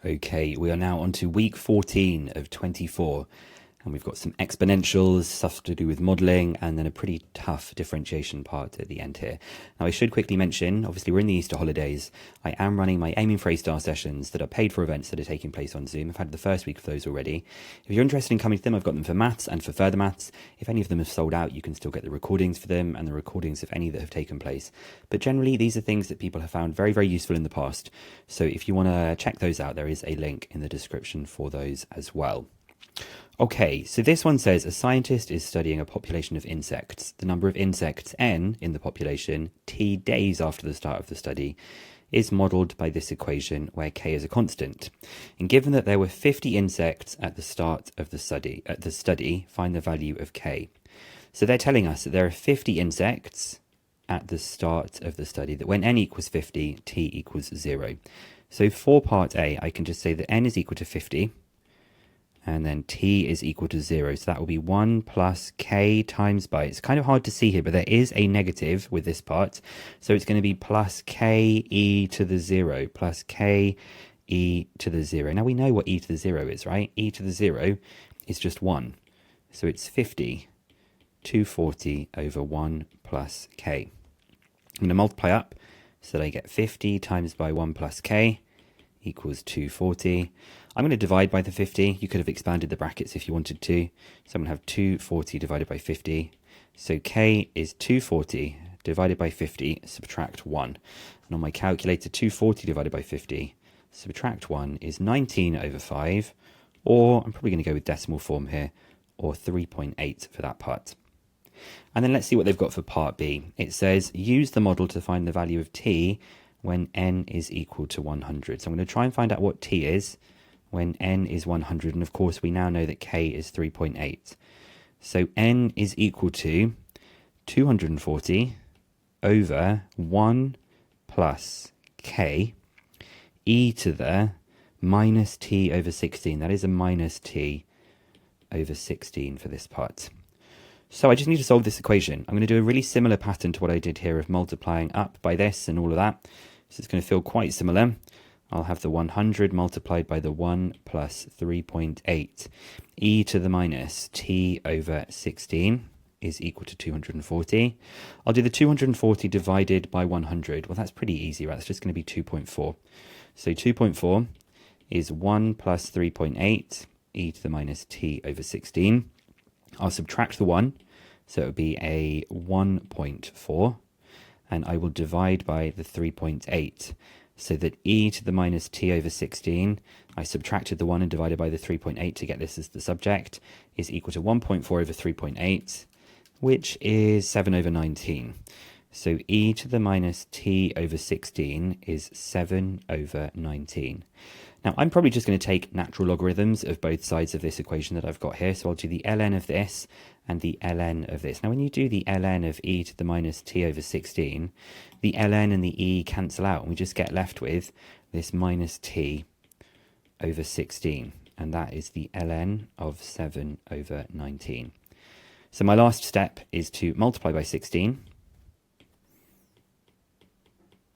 Okay, we are now on to week 14 of 24, and we've got some exponentials, stuff to do with modelling, and then a pretty tough differentiation part at the end here. Now, I should quickly mention, obviously we're in the Easter holidays. I am running my Aiming for A-Star sessions that are paid for events that are taking place on Zoom. I've had the first week of those already. If you're interested in coming to them, I've got them for maths and for further maths. If any of them have sold out, you can still get the recordings for them and the recordings of any that have taken place. But generally, these are things that people have found very, very useful in the past. So if you want to check those out, there is a link in the description for those as well. Okay, so this one says a scientist is studying a population of insects. The number of insects n in the population t days after the start of the study is modelled by this equation where k is a constant. And given that there were 50 insects at the start of the study, find the value of k. So they're telling us that there are 50 insects at the start of the study, that when n equals 50, t equals 0. So for part A, I can just say that n is equal to 50, and then t is equal to 0. So that will be 1 plus k times by, it's kind of hard to see here, but there is a negative with this part. So it's going to be plus k e to the 0, plus k e to the 0. Now we know what e to the 0 is, right? E to the 0 is just 1. So it's 50, 240 over 1 plus k. I'm going to multiply up so that I get 50 times by 1 plus k equals 240. I'm going to divide by the 50. You could have expanded the brackets if you wanted to. So I'm going to have 240 divided by 50. So k is 240 divided by 50, subtract 1. And on my calculator, 240 divided by 50, subtract 1 is 19 over 5, or I'm probably going to go with decimal form here, or 3.8 for that part. And then let's see what they've got for part B. It says, use the model to find the value of t when n is equal to 100. So I'm going to try and find out what t is when n is 100. And of course, we now know that k is 3.8. So n is equal to 240 over 1 plus k e to the minus t over 16. That is a minus t over 16 for this part. So I just need to solve this equation. I'm going to do a really similar pattern to what I did here of multiplying up by this and all of that. So it's going to feel quite similar. I'll have the 100 multiplied by the 1 plus 3.8. E to the minus t over 16 is equal to 240. I'll do the 240 divided by 100. Well, that's pretty easy, right? It's just going to be 2.4. So 2.4 is 1 plus 3.8 e to the minus t over 16. I'll subtract the 1, so it would be a 1.4, and I will divide by the 3.8, so that e to the minus t over 16, I subtracted the 1 and divided by the 3.8 to get this as the subject, is equal to 1.4 over 3.8, which is 7 over 19. So e to the minus t over 16 is 7 over 19. Now, I'm probably just going to take natural logarithms of both sides of this equation that I've got here. So I'll do the ln of this and the ln of this. Now, when you do the ln of e to the minus t over 16, the ln and the e cancel out, and we just get left with this minus t over 16. And that is the ln of 7 over 19. So my last step is to multiply by 16.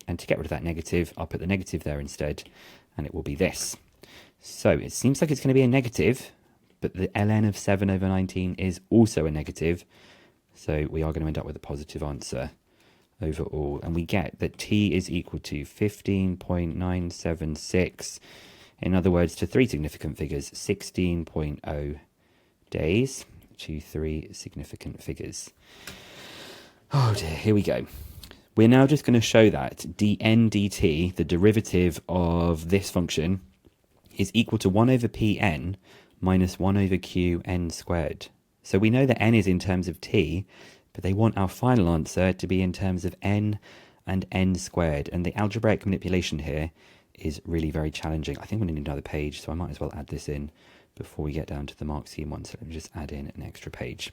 And to get rid of that negative, I'll put the negative there instead, and it will be this. So it seems like it's going to be a negative, but the ln of 7 over 19 is also a negative. So we are going to end up with a positive answer overall. And we get that t is equal to 15.976. In other words, to three significant figures, 16.0 days to three significant figures. Oh dear, here we go. We're now just going to show that dn dt, the derivative of this function, is equal to 1 over pn minus 1 over qn squared. So we know that n is in terms of t, but they want our final answer to be in terms of n and n squared. And the algebraic manipulation here is really very challenging. I think we need another page, so I might as well add this in before we get down to the mark scheme one. So let me just add in an extra page.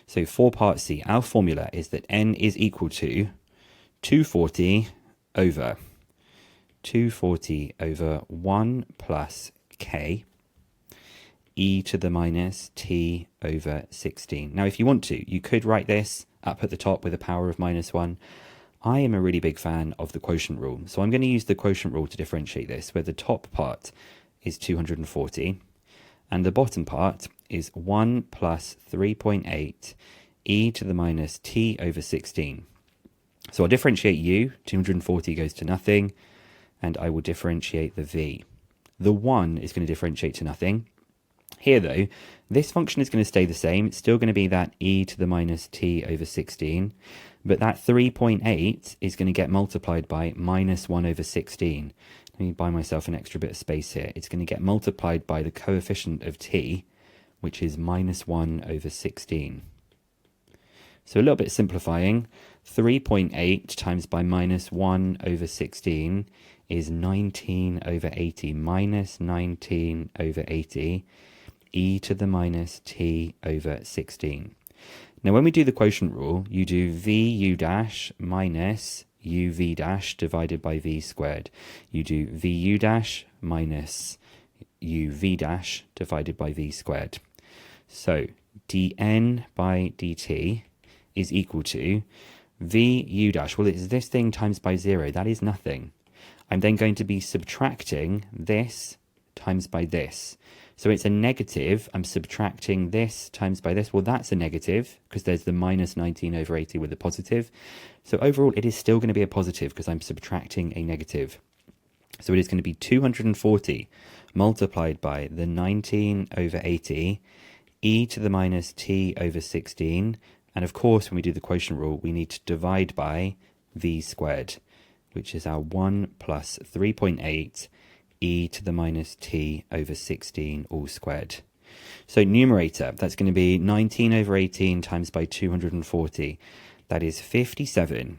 So for part C, our formula is that n is equal to 240 over 1 plus k e to the minus t over 16. Now, if you want to, you could write this up at the top with a power of minus 1. I am a really big fan of the quotient rule, so I'm going to use the quotient rule to differentiate this, where the top part is 240, and the bottom part is 1 plus 3.8 e to the minus t over 16. So I'll differentiate u, 240 goes to nothing, and I will differentiate the v. The 1 is going to differentiate to nothing. Here though, this function is going to stay the same. It's still going to be that e to the minus t over 16, but that 3.8 is going to get multiplied by minus 1 over 16. Let me buy myself an extra bit of space here. It's going to get multiplied by the coefficient of t, which is minus 1 over 16. So a little bit simplifying, 3.8 times by minus 1 over 16 is 19 over 80, minus 19 over 80, e to the minus t over 16. Now when we do the quotient rule, you do vu dash minus uv dash divided by v squared. You do vu dash minus uv dash divided by v squared. So dn by dt is equal to vu dash. Well, it's this thing times by 0. That is nothing. I'm then going to be subtracting this times by this. So it's a negative. I'm subtracting this times by this. Well, that's a negative because there's the minus 19 over 80 with the positive. So overall, it is still going to be a positive because I'm subtracting a negative. So it is going to be 240 multiplied by the 19 over 80 e to the minus t over 16. And of course, when we do the quotient rule, we need to divide by v squared, which is our 1 plus 3.8 e to the minus t over 16 all squared. So numerator, that's going to be 19 over 18 times by 240. That is 57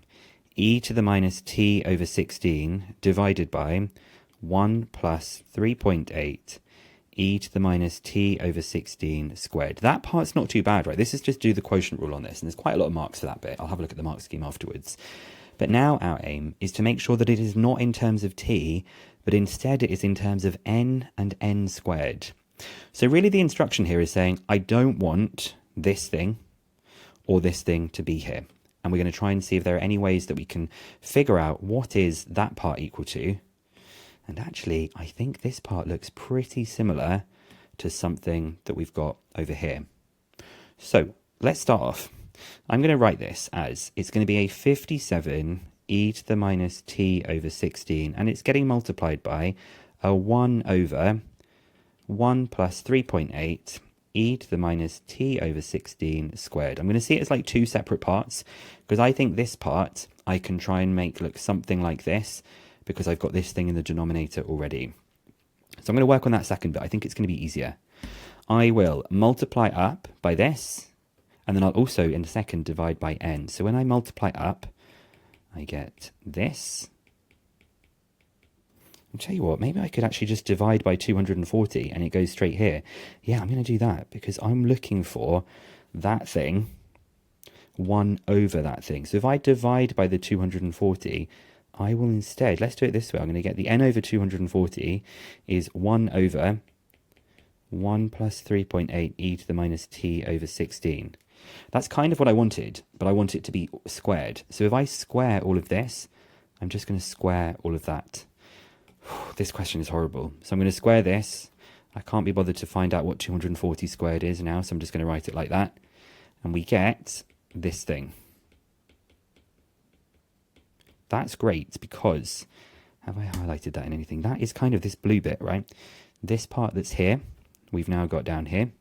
e to the minus t over 16 divided by 1 plus 3.8 e to the minus t over 16 squared. That part's not too bad, right? This is just do the quotient rule on this, and there's quite a lot of marks for that bit. I'll have a look at the mark scheme afterwards. But now our aim is to make sure that it is not in terms of t, but instead it is in terms of n and n squared. So really the instruction here is saying, I don't want this thing or this thing to be here. And we're going to try and see if there are any ways that we can figure out what is that part equal to. And actually, I think this part looks pretty similar to something that we've got over here. So let's start off. I'm going to write this as, it's going to be a 57 e to the minus t over 16, and it's getting multiplied by a 1 over 1 plus 3.8 e to the minus t over 16 squared. I'm going to see it as like two separate parts, because I think this part I can try and make look something like this, because I've got this thing in the denominator already. So I'm going to work on that second bit. I think it's going to be easier. I will multiply up by this, and then I'll also, in a second, divide by n. So when I multiply up, I get this. I'll tell you what, maybe I could actually just divide by 240, and it goes straight here. Yeah, I'm going to do that, because I'm looking for that thing, 1 over that thing. So if I divide by the 240, I will instead, let's do it this way. I'm going to get the n over 240 is 1 over 1 plus 3.8 e to the minus t over 16. That's kind of what I wanted, but I want it to be squared. So if I square all of this, I'm just going to square all of that. This question is horrible. So I'm going to square this. I can't be bothered to find out what 240 squared is now, so I'm just going to write it like that. And we get this thing. That's great because, have I highlighted that in anything? That is kind of this blue bit, right? This part that's here, we've now got down here.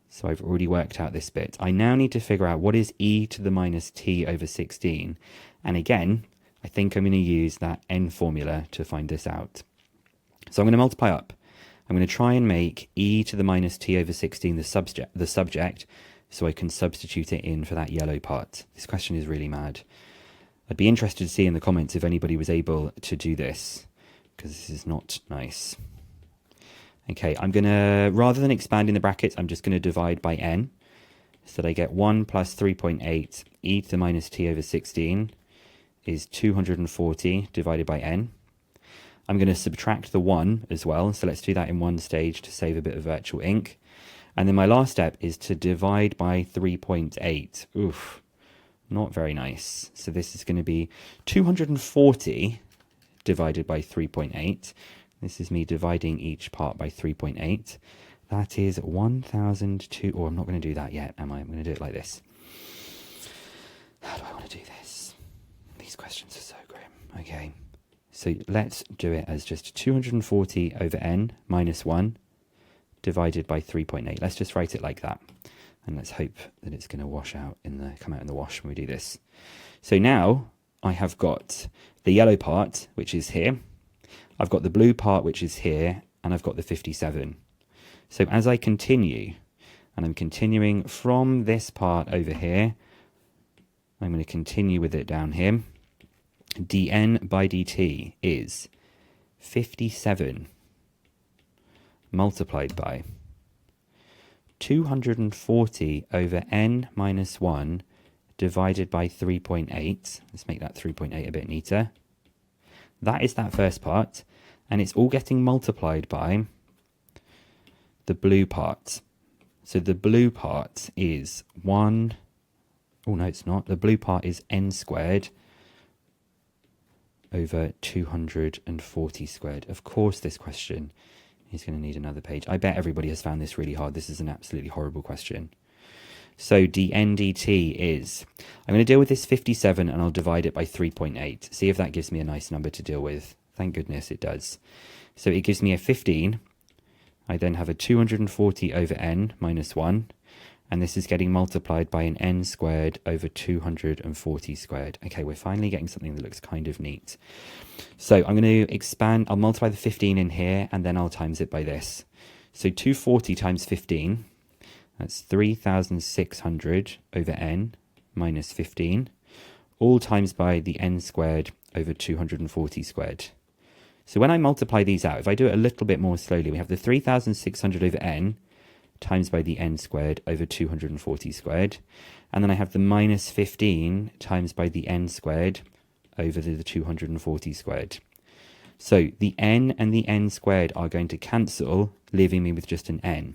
So I've already worked out this bit. I now need to figure out what is e to the minus t over 16. And again, I think I'm going to use that n formula to find this out. So I'm going to multiply up. I'm going to try and make e to the minus t over 16 the subject, so I can substitute it in for that yellow part. This question is really mad. I'd be interested to see in the comments if anybody was able to do this, because this is not nice. Okay, I'm going to, rather than expanding the brackets, I'm just going to divide by n, so that I get 1 plus 3.8 e to the minus t over 16 is 240 divided by n. I'm going to subtract the 1 as well, so let's do that in one stage to save a bit of virtual ink. And then my last step is to divide by 3.8. Oof, not very nice. So this is going to be 240 divided by 3.8. This is me dividing each part by 3.8. That is 1,002. Oh, I'm not going to do that yet, am I? I'm going to do it like this. How do I want to do this? These questions are so grim. Okay, so let's do it as just 240 over n minus 1 divided by 3.8. Let's just write it like that. And let's hope that it's going to come out in the wash when we do this. So now I have got the yellow part, which is here. I've got the blue part, which is here. And I've got the 57. So as I continue, and I'm continuing from this part over here, I'm going to continue with it down here. dn by dt is 57 multiplied by 240 over n minus 1 divided by 3.8. Let's make that 3.8 a bit neater. That is that first part, and it's all getting multiplied by the blue part. So the blue part is 1... Oh, no, it's not. The blue part is n squared over 240 squared. Of course, this question is going to need another page. I bet everybody has found this really hard. This is an absolutely horrible question. So dn dt is, I'm going to deal with this 57 and I'll divide it by 3.8. See if that gives me a nice number to deal with. Thank goodness it does. So it gives me a 15. I then have a 240 over n minus 1. And this is getting multiplied by an n squared over 240 squared. Okay, we're finally getting something that looks kind of neat. So I'm going to expand, I'll multiply the 15 in here, and then I'll times it by this. So 240 times 15, that's 3,600 over n minus 15, all times by the n squared over 240 squared. So when I multiply these out, if I do it a little bit more slowly, we have the 3,600 over n, times by the n squared over 240 squared. And then I have the minus 15 times by the n squared over the 240 squared. So the n and the n squared are going to cancel, leaving me with just an n.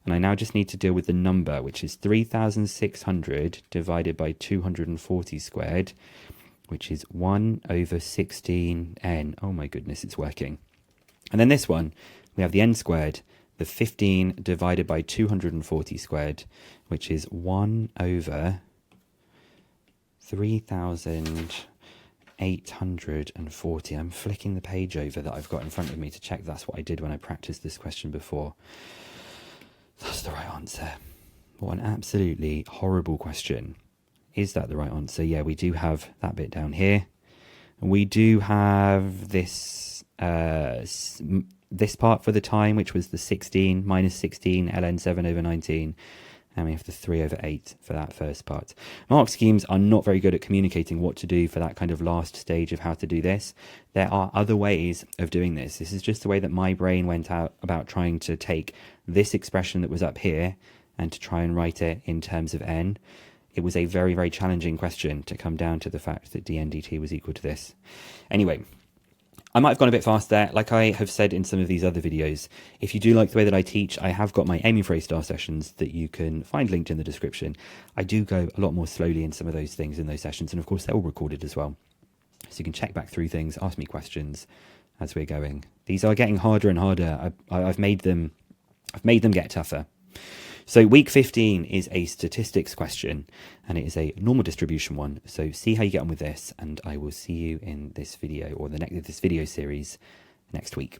And I now just need to deal with the number, which is 3,600 divided by 240 squared, which is 1 over 16n. Oh my goodness, it's working. And then this one, we have the n squared, the 15 divided by 240 squared, which is 1 over 3,840. I'm flicking the page over that I've got in front of me to check that's what I did when I practiced this question before. That's the right answer. What an absolutely horrible question. Is that the right answer? Yeah, we do have that bit down here. We do have this this part for the time, which was the 16 minus 16 ln 7 over 19, and we have the 3 over 8 for that first part. Mark schemes are not very good at communicating what to do for that kind of last stage of how to do this. There are other ways of doing this. This is just the way that my brain went out about trying to take this expression that was up here and to try and write it in terms of n. It was a very, very challenging question to come down to the fact that dn dt was equal to this. Anyway, I might have gone a bit fast there. Like I have said in some of these other videos, if you do like the way that I teach, I have got my Aiming for A-star sessions that you can find linked in the description. I do go a lot more slowly in some of those things in those sessions, and of course they're all recorded as well. So you can check back through things, ask me questions as we're going. These are getting harder and harder. I've made them get tougher. So week 15 is a statistics question, and it is a normal distribution one. So see how you get on with this, and I will see you in this video, or this video series next week.